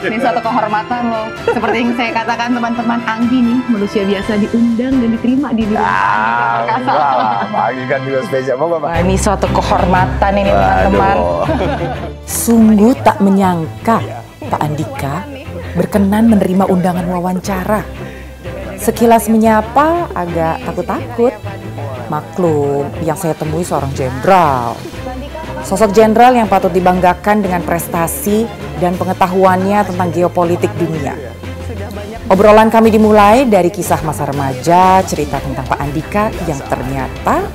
Ini suatu kehormatan loh. Seperti yang saya katakan teman-teman, Anggi nih manusia biasa diundang dan diterima di rumah Andika Perkasa. Bagi kan juga spesial. Wah, ini suatu kehormatan ini teman-teman. Sungguh tak menyangka Pak Andika berkenan menerima undangan wawancara. Sekilas menyapa agak takut-takut. Maklum, yang saya temui seorang jenderal. Sosok jenderal yang patut dibanggakan dengan prestasi dan pengetahuannya tentang geopolitik dunia. Obrolan kami dimulai dari kisah masa remaja, cerita tentang Pak Andika yang ternyata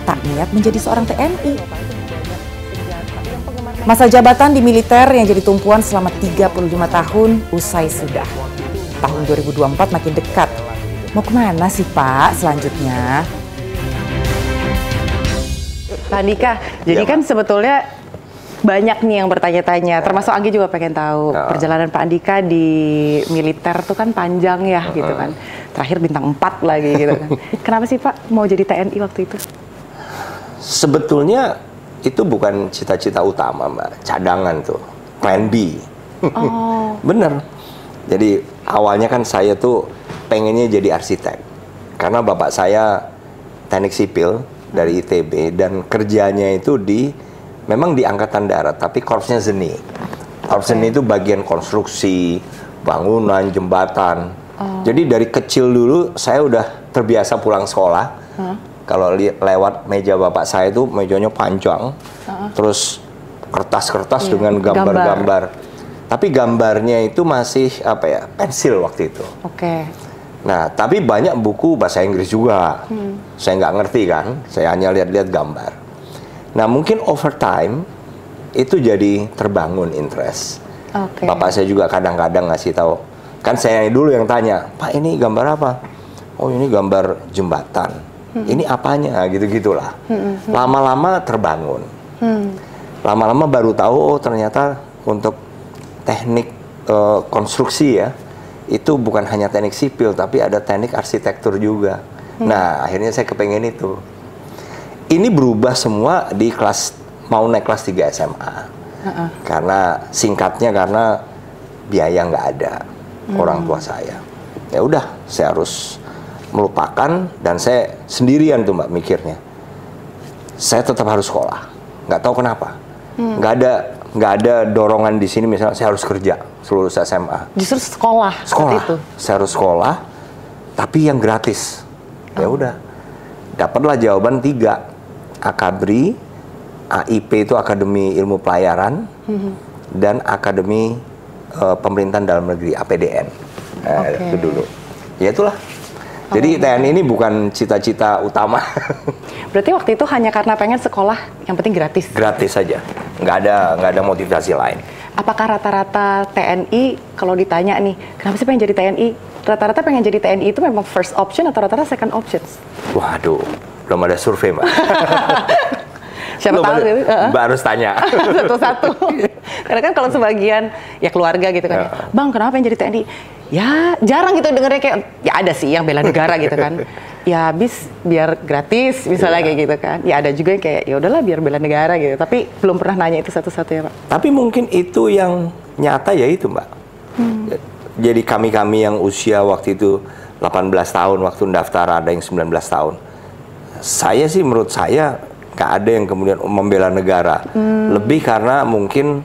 tak niat menjadi seorang TNI. Masa jabatan di militer yang jadi tumpuan selama 35 tahun usai sudah. Tahun 2024 makin dekat. Mau kemana sih Pak selanjutnya? Pak Andika, jadi kan sebetulnya banyak nih yang bertanya-tanya, termasuk Anggi juga pengen tahu. Perjalanan Pak Andika di militer tuh kan panjang ya gitu kan. Terakhir bintang 4 lagi gitu kan. Kenapa sih Pak mau jadi TNI waktu itu? Sebetulnya itu bukan cita-cita utama Mbak, cadangan tuh, plan B. Oh. Bener. Jadi awalnya kan saya tuh pengennya jadi arsitek. Karena bapak saya teknik sipil dari ITB dan kerjanya itu memang di Angkatan Darat, tapi korpsnya seni. Korps seni itu bagian konstruksi, bangunan, jembatan. Jadi dari kecil dulu saya udah terbiasa pulang sekolah. Kalau lewat meja bapak saya itu mejanya panjang, terus kertas-kertas dengan gambar-gambar. Tapi gambarnya itu masih pensil waktu itu. Oke. Nah, tapi banyak buku bahasa Inggris juga. Saya nggak ngerti kan, saya hanya lihat-lihat gambar. Nah, mungkin over time itu jadi terbangun interest. Bapak saya juga kadang-kadang ngasih tahu. Kan saya dulu yang tanya, Pak ini gambar apa? Oh ini gambar jembatan. Ini apanya? Gitu-gitulah. Lama-lama terbangun. Lama-lama baru tahu, oh ternyata untuk teknik konstruksi ya, itu bukan hanya teknik sipil, tapi ada teknik arsitektur juga. Nah, akhirnya saya kepengen itu. Ini berubah semua di mau naik kelas 3 SMA. Karena singkatnya, karena biaya nggak ada orang tua saya. Ya udah, saya harus melupakan dan saya sendirian tuh Mbak mikirnya. Saya tetap harus sekolah. Nggak tahu kenapa. Nggak ada dorongan di sini misalnya saya harus kerja seluruh SMA. Justru sekolah. Sekolah. Itu. Saya harus sekolah, tapi yang gratis. Ya udah, dapatlah jawaban 3, Akabri, AIP itu Akademi Ilmu Pelayaran, dan Akademi Pemerintahan Dalam Negeri APDN. Itu dulu. Ya itulah. Jadi TNI ini bukan cita-cita utama. Berarti waktu itu hanya karena pengen sekolah yang penting gratis? Gratis saja, nggak ada motivasi lain. Apakah rata-rata TNI kalau ditanya nih, kenapa sih pengen jadi TNI? Rata-rata pengen jadi TNI itu memang first option atau rata-rata second options? Waduh, belum ada survei, Mbak. Siapa tahu gitu. Mbak harus tanya. Satu-satu. Karena kan kalau sebagian ya keluarga gitu kan, Bang kenapa pengen jadi TNI? Ya jarang gitu dengernya, kayak ya ada sih yang bela negara gitu kan. Ya habis biar gratis misalnya kayak gitu kan. Ya ada juga yang kayak ya udahlah biar bela negara gitu. Tapi belum pernah nanya itu satu-satu ya Pak. Tapi mungkin itu yang nyata ya itu Mbak. Jadi kami-kami yang usia waktu itu 18 tahun waktu daftar, ada yang 19 tahun. Saya sih menurut saya nggak ada yang kemudian membela negara. Lebih karena mungkin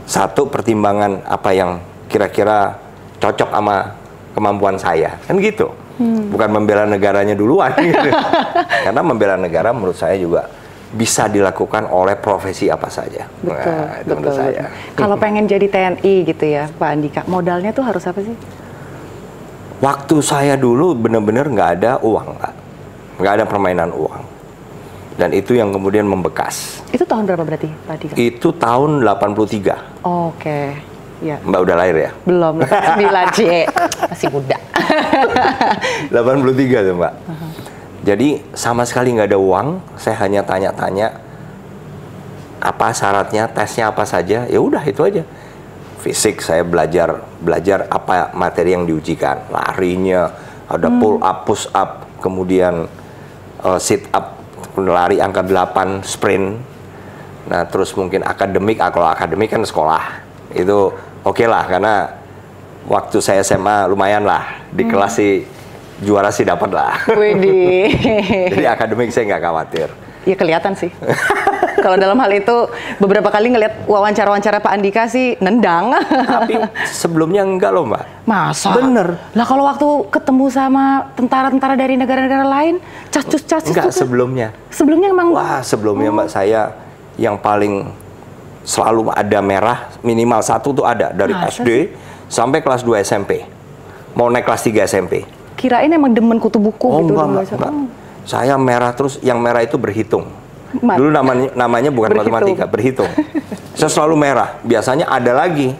satu pertimbangan apa yang kira-kira cocok sama kemampuan saya, kan gitu. Bukan membela negaranya duluan gitu. Karena membela negara menurut saya juga bisa dilakukan oleh profesi apa saja. Betul, Nah, itu menurut saya. Kalau pengen jadi TNI gitu ya Pak Andika, modalnya tuh harus apa sih? Waktu saya dulu benar-benar nggak ada uang, nggak ada permainan uang. Dan itu yang kemudian membekas. Itu tahun berapa berarti Pak Andika? Itu tahun 83. Oke. Ya. Mbak udah lahir ya? Belum, 9 C. Masih muda. 83 tuh Mbak. Jadi sama sekali nggak ada uang. Saya hanya tanya-tanya apa syaratnya, tesnya apa saja. Ya udah itu aja. Fisik saya belajar apa materi yang diujikan. Larinya ada pull up, push up, kemudian sit up, lari angka 8, sprint. Nah terus mungkin akademik, kalau akademik kan sekolah itu oke lah, karena waktu saya SMA lumayan lah di kelas sih juara sih dapat lah. Widih. Jadi akademik saya nggak khawatir. Ya kelihatan sih. Kalau dalam hal itu beberapa kali ngelihat wawancara-wawancara Pak Andika sih nendang. Tapi sebelumnya enggak loh Mbak. Masa? Bener. Lah kalau waktu ketemu sama tentara-tentara dari negara-negara lain, cas-cus Enggak, tuh. sebelumnya. Sebelumnya emang. Wah sebelumnya Mbak, saya yang paling selalu ada merah, minimal 1 tuh ada dari Masa SD sampai kelas 2 SMP. Mau naik kelas 3 SMP. Kirain emang demen kutu buku gitu. Enggak. Saya merah terus, yang merah itu berhitung. Dulu namanya bukan Berhitung. matematika, berhitung. Saya selalu merah. Biasanya ada lagi.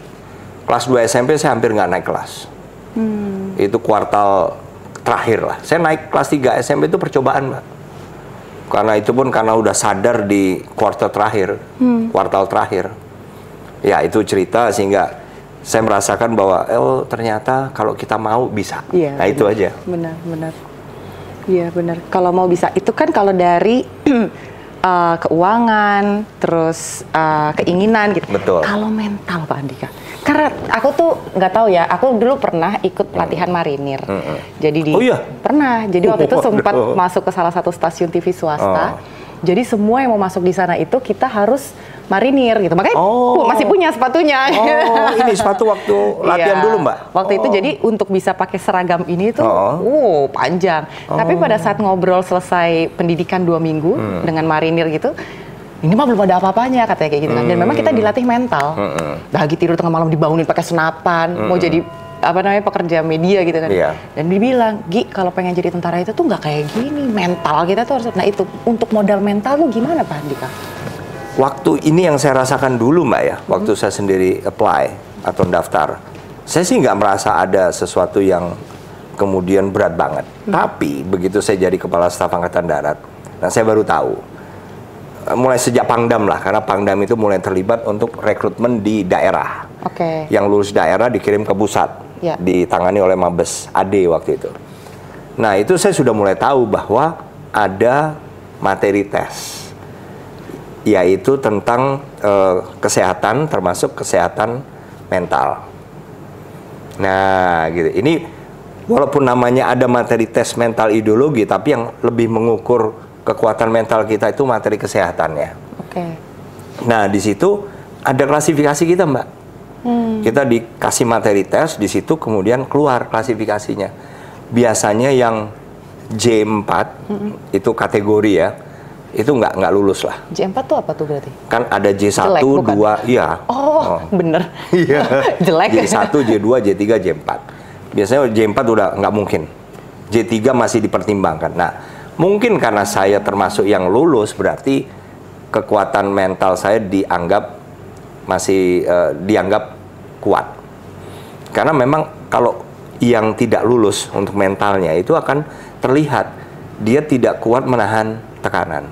Kelas 2 SMP saya hampir nggak naik kelas. Itu kuartal terakhir lah. Saya naik kelas 3 SMP itu percobaan Mbak. Karena itu pun karena udah sadar di kuartal terakhir. Ya itu cerita sehingga saya merasakan bahwa ternyata kalau kita mau bisa. Iya, Nah itu aja. Benar. Iya benar. Kalau mau bisa itu kan kalau dari keuangan, terus keinginan gitu. Betul. Kalau mental Pak Andika, karena aku tuh nggak tahu ya. Aku dulu pernah ikut pelatihan marinir. Jadi pernah. Jadi waktu itu sempat masuk ke salah satu stasiun TV swasta. Jadi semua yang mau masuk di sana itu kita harus marinir gitu. Makanya masih punya sepatunya. Ini sepatu waktu latihan dulu Mbak? Waktu itu jadi untuk bisa pakai seragam ini tuh panjang. Tapi pada saat ngobrol selesai pendidikan 2 minggu dengan marinir gitu, ini mah belum ada apa-apanya katanya kayak gitu kan. Dan memang kita dilatih mental. Lagi tidur tengah malam dibangunin pakai senapan, mau jadi pekerja media gitu kan. Dan dibilang, Gi kalau pengen jadi tentara itu tuh nggak kayak gini, mental kita tuh harus. Nah itu untuk modal mental tuh gimana Pak Andika? Waktu ini yang saya rasakan dulu Mbak ya, waktu saya sendiri apply atau daftar, saya sih nggak merasa ada sesuatu yang kemudian berat banget. Tapi begitu saya jadi Kepala Staf Angkatan Darat, nah saya baru tahu, mulai sejak Pangdam lah, karena Pangdam itu mulai terlibat untuk rekrutmen di daerah. Yang lulus daerah dikirim ke pusat, ditangani oleh Mabes AD waktu itu. Nah itu saya sudah mulai tahu bahwa ada materi tes, yaitu tentang kesehatan, termasuk kesehatan mental. Nah, gitu. Ini walaupun namanya ada materi tes mental ideologi, tapi yang lebih mengukur kekuatan mental kita itu materi kesehatannya. Nah, di situ ada klasifikasi kita, Mbak. Kita dikasih materi tes, di situ kemudian keluar klasifikasinya. Biasanya yang J4 itu kategori ya, itu nggak lulus lah. J4 tuh apa tuh berarti? Kan ada J1, Jelek, bukan? 2, iya. Oh, bener. Iya. Jelek. J1, J2, J3, J4. Biasanya J4 udah nggak mungkin. J3 masih dipertimbangkan. Nah, mungkin karena saya termasuk yang lulus, berarti kekuatan mental saya dianggap masih dianggap kuat. Karena memang kalau yang tidak lulus untuk mentalnya itu akan terlihat dia tidak kuat menahan tekanan,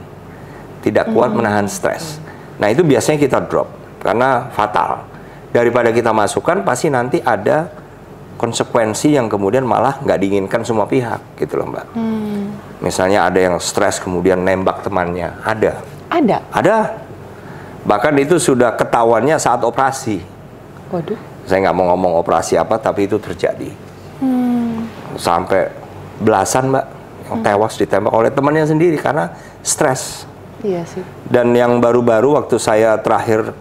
tidak kuat menahan stres. Nah, itu biasanya kita drop karena fatal. Daripada kita masukkan, pasti nanti ada konsekuensi yang kemudian malah nggak diinginkan semua pihak, gitu loh Mbak. Misalnya ada yang stres kemudian nembak temannya, ada. Bahkan itu sudah ketahuannya saat operasi. Waduh. Saya nggak mau ngomong operasi apa, tapi itu terjadi. Sampai belasan Mbak yang tewas ditembak oleh temannya sendiri karena stres. Iya sih. Dan yang baru-baru waktu saya terakhir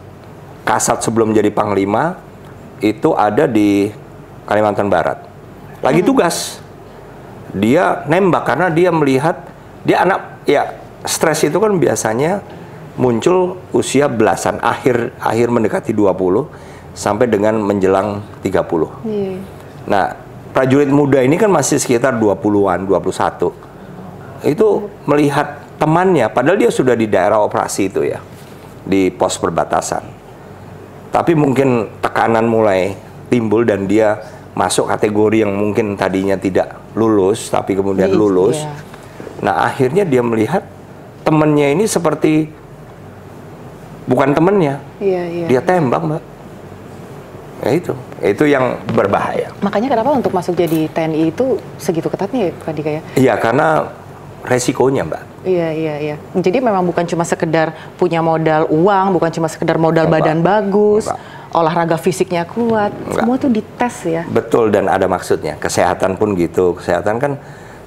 kasat sebelum jadi panglima, itu ada di Kalimantan Barat. Lagi tugas. Dia nembak karena dia melihat, dia anak, ya stres itu kan biasanya muncul usia belasan, akhir mendekati 20, sampai dengan menjelang 30. Nah, prajurit muda ini kan masih sekitar 20-an, 21. Itu melihat temannya, padahal dia sudah di daerah operasi itu ya, di pos perbatasan. Tapi mungkin tekanan mulai timbul dan dia masuk kategori yang mungkin tadinya tidak lulus, tapi kemudian lulus. Nah, akhirnya dia melihat temannya ini seperti bukan temannya. Dia tembak, Mbak. Ya itu yang berbahaya. Makanya kenapa untuk masuk jadi TNI itu segitu ketatnya ya Pak Dika ya? Iya, karena resikonya Mbak. Iya. Jadi memang bukan cuma sekedar punya modal uang, bukan cuma sekedar modal badan bagus, olahraga fisiknya kuat, semua tuh dites ya. Betul, dan ada maksudnya. Kesehatan pun gitu. Kesehatan kan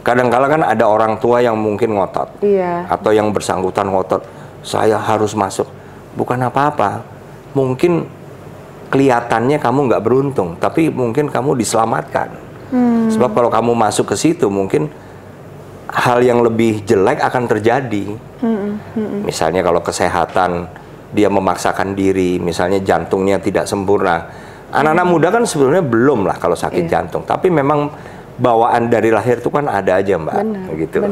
kadang-kala kan ada orang tua yang mungkin ngotot. Atau yang bersangkutan ngotot, saya harus masuk. Bukan apa-apa. Mungkin kelihatannya kamu nggak beruntung, tapi mungkin kamu diselamatkan. Sebab kalau kamu masuk ke situ, mungkin hal yang lebih jelek akan terjadi. Misalnya kalau kesehatan, dia memaksakan diri, misalnya jantungnya tidak sempurna. Anak-anak muda kan sebenarnya belum lah kalau sakit jantung, tapi memang bawaan dari lahir itu kan ada aja Mbak. Begitu.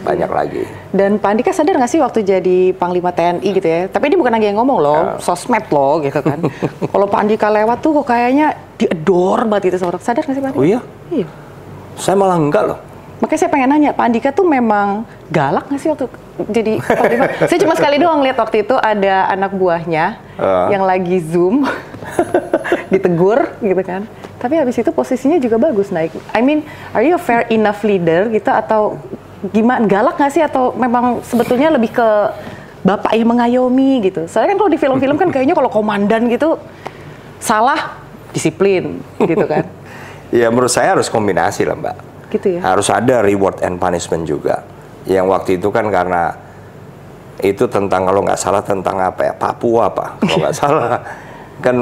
Banyak lagi. Dan Pak Andika sadar nggak sih waktu jadi Panglima TNI gitu ya, tapi ini bukan lagi yang ngomong loh, sosmed loh gitu kan. Kalau Pak Andika lewat tuh kok kayaknya diador banget gitu sama orang. Sadar nggak sih Pak Andika? Oh iya? Iya. Saya malah enggak loh. Makanya saya pengen nanya, Pak Andika tuh memang galak nggak sih waktu jadi Panglima? Saya cuma sekali doang lihat waktu itu ada anak buahnya yang lagi Zoom, ditegur gitu kan. Tapi habis itu posisinya juga bagus naik. I mean, are you a fair enough leader gitu atau gimana? Galak nggak sih atau memang sebetulnya lebih ke bapak yang mengayomi gitu? Soalnya kan kalau di film-film kan kayaknya kalau komandan gitu salah disiplin gitu kan? Ya menurut saya harus kombinasi lah Mbak. Gitu ya? Harus ada reward and punishment juga. Yang waktu itu kan karena itu tentang kalau nggak salah tentang apa ya, Papua apa kalau nggak salah kan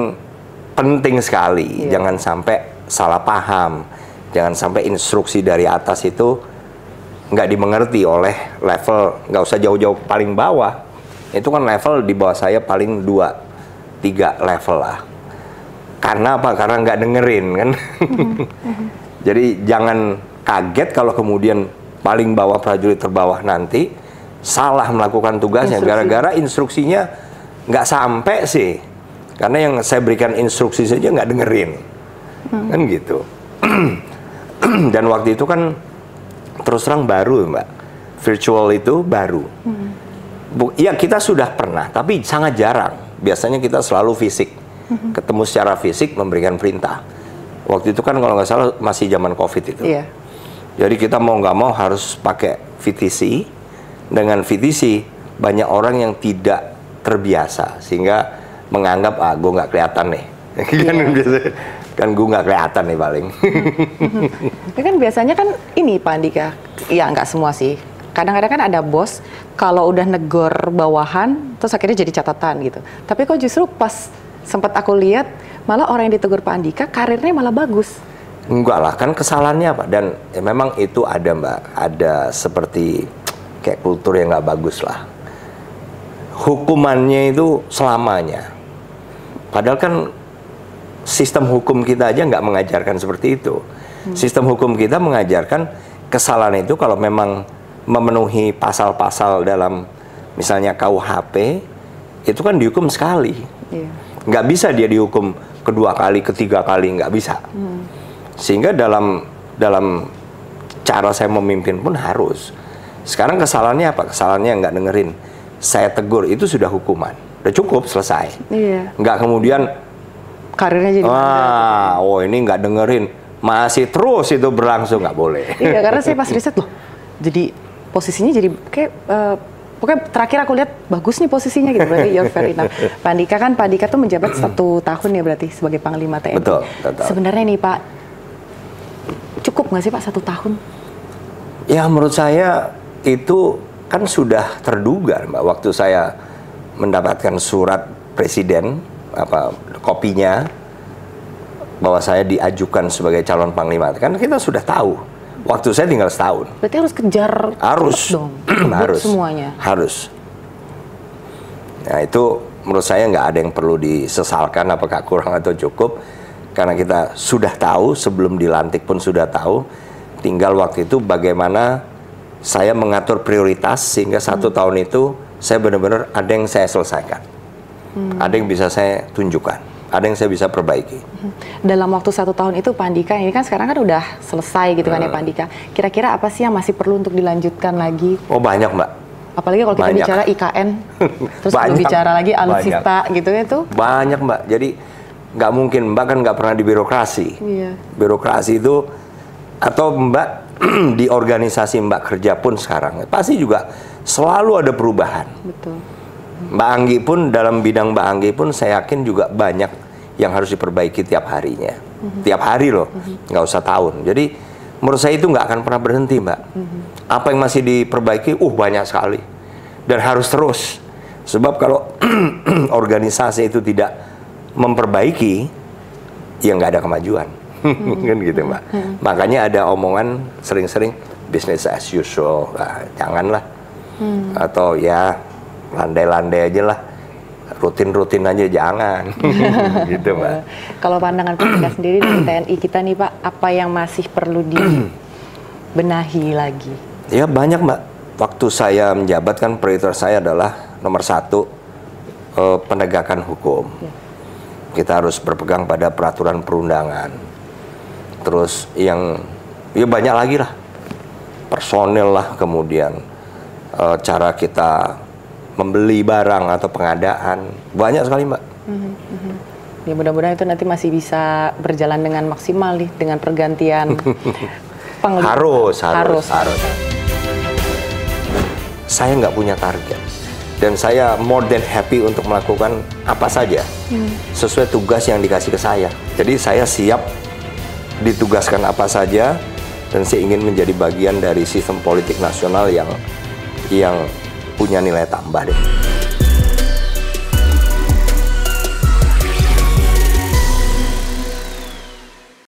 penting sekali. Jangan sampai salah paham, jangan sampai instruksi dari atas itu nggak dimengerti oleh level, nggak usah jauh-jauh paling bawah, itu kan level di bawah saya paling 2-3 level lah. Karena apa? Karena nggak dengerin kan. Jadi jangan kaget kalau kemudian paling bawah prajurit terbawah nanti salah melakukan tugasnya gara-gara instruksinya nggak sampai sih. Karena yang saya berikan instruksi saja nggak dengerin, kan gitu. Dan waktu itu kan terus terang baru Mbak, virtual itu baru. Ya kita sudah pernah, tapi sangat jarang. Biasanya kita selalu fisik, ketemu secara fisik memberikan perintah. Waktu itu kan kalau nggak salah masih zaman COVID itu. Jadi kita mau nggak mau harus pakai VTC. Dengan VTC banyak orang yang tidak terbiasa sehingga menganggap gue nggak kelihatan nih. Kan gue nggak kelihatan nih paling. Kan biasanya kan ini Pak Andika, ya nggak semua sih. Kadang-kadang kan ada bos kalau udah negor bawahan terus akhirnya jadi catatan gitu. Tapi kok justru pas sempat aku lihat malah orang yang ditegur Pak Andika karirnya malah bagus. Enggak lah, kan kesalahannya apa? Dan memang itu ada Mbak, ada seperti kayak kultur yang nggak bagus lah. Hukumannya itu selamanya. Padahal kan sistem hukum kita aja nggak mengajarkan seperti itu. Sistem hukum kita mengajarkan kesalahan itu kalau memang memenuhi pasal-pasal dalam misalnya KUHP, itu kan dihukum sekali. Nggak bisa dia dihukum kedua kali, ketiga kali, nggak bisa. Sehingga dalam cara saya memimpin pun harus. Sekarang kesalahannya apa? Kesalahannya nggak dengerin. Saya tegur, itu sudah hukuman. Udah cukup, selesai. Nggak kemudian Karirnya jadi oh ini nggak dengerin, masih terus itu berlangsung, nggak boleh. Iya, karena saya pas riset loh, jadi posisinya jadi kayak pokoknya terakhir aku lihat bagus nih posisinya gitu, berarti you're fair enough. Pak Andika tuh menjabat 1 tahun ya berarti sebagai Panglima TNI. Betul. Sebenarnya nih Pak, cukup nggak sih Pak 1 tahun? Ya menurut saya itu kan sudah terduga Mbak, waktu saya mendapatkan surat presiden, kopinya, bahwa saya diajukan sebagai calon panglima, kan kita sudah tahu. Waktu saya tinggal setahun. Berarti harus kejar dong. Harus semuanya. Harus. Nah itu menurut saya nggak ada yang perlu disesalkan apakah kurang atau cukup, karena kita sudah tahu, sebelum dilantik pun sudah tahu. Tinggal waktu itu bagaimana saya mengatur prioritas sehingga 1 tahun itu saya benar-benar ada yang saya selesaikan, ada yang bisa saya tunjukkan, ada yang saya bisa perbaiki. Dalam waktu 1 tahun itu Pak Andika, ini kan sekarang kan udah selesai gitu kan ya Pak Andika. Kira-kira apa sih yang masih perlu untuk dilanjutkan lagi? Oh banyak Mbak. Apalagi kalau kita bicara IKN, terus kita bicara lagi alutsista gitu ya tuh. Banyak Mbak, jadi nggak mungkin, Mbak kan nggak pernah di birokrasi. Birokrasi itu, atau Mbak di organisasi Mbak kerja pun sekarang, pasti juga selalu ada perubahan. Betul. Mbak Anggi pun, dalam bidang Mbak Anggi pun saya yakin juga banyak yang harus diperbaiki tiap harinya. Tiap hari loh, nggak usah tahun. Jadi menurut saya itu nggak akan pernah berhenti Mbak. Apa yang masih diperbaiki, banyak sekali. Dan harus terus. Sebab kalau organisasi itu tidak memperbaiki, ya nggak ada kemajuan. Kan gitu Mbak. Makanya ada omongan sering-sering business as usual. Nah, janganlah. Atau ya landai-landai aja lah, rutin-rutin aja jangan. Gitu Mbak. Kalau pandangan Pak Andika sendiri dari TNI kita nih Pak, apa yang masih perlu dibenahi lagi? Ya banyak Mbak. Waktu saya menjabat kan prioritas saya adalah nomor 1 penegakan hukum. Kita harus berpegang pada peraturan perundangan. Terus yang ya banyak lagi lah, personil lah, kemudian cara kita membeli barang atau pengadaan, banyak sekali Mbak. Ya mudah-mudahan itu nanti masih bisa berjalan dengan maksimal nih dengan pergantian panglima. Harus. Saya nggak punya target, dan saya more than happy untuk melakukan apa saja sesuai tugas yang dikasih ke saya. Jadi saya siap ditugaskan apa saja, dan saya ingin menjadi bagian dari sistem politik nasional yang punya nilai tambah deh.